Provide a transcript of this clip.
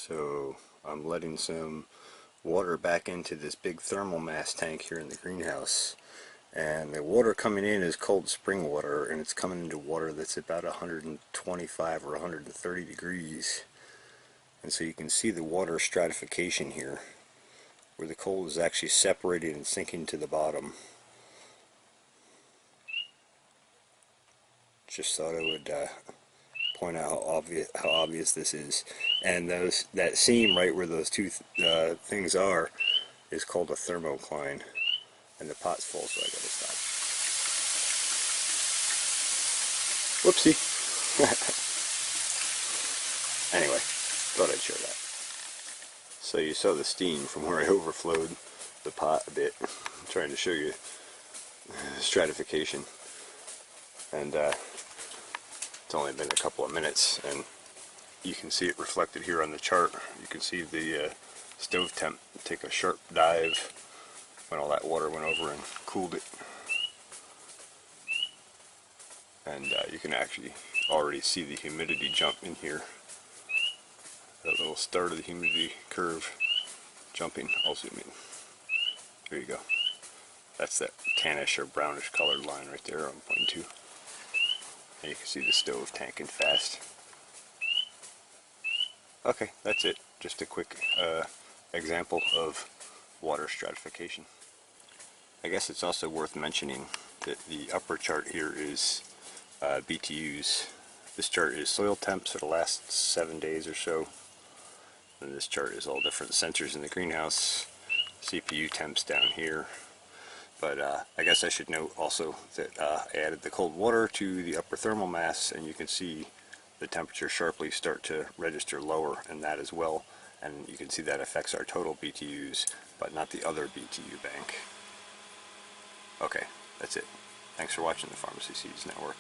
So I'm letting some water back into this big thermal mass tank here in the greenhouse, and the water coming in is cold spring water, and it's coming into water that's about 125 or 130 degrees. And so you can see the water stratification here, where the cold is actually separated and sinking to the bottom. Just thought I would point out how obvious this is. And that seam right where those two things are is called a thermocline. And the pot's full, so I gotta stop. Whoopsie. Anyway, thought I'd share that. So you saw the steam from where I overflowed the pot a bit. I'm trying to show you stratification. And it's only been a couple of minutes, and you can see it reflected here on the chart. You can see the stove temp take a sharp dive when all that water went over and cooled it. And you can actually already see the humidity jump in here. That little start of the humidity curve jumping. I'll zoom in. There you go. That's that tannish or brownish colored line right there I'm pointing to. And you can see the stove tanking fast. Okay, that's it. Just a quick example of water stratification. I guess it's also worth mentioning that the upper chart here is BTUs. This chart is soil temps for the last 7 days or so. And this chart is all different sensors in the greenhouse. CPU temps down here. But I guess I should note also that I added the cold water to the upper thermal mass, and you can see the temperature sharply start to register lower in that as well. And you can see that affects our total BTUs, but not the other BTU bank. Okay, that's it. Thanks for watching the Pharmacy Seeds Network.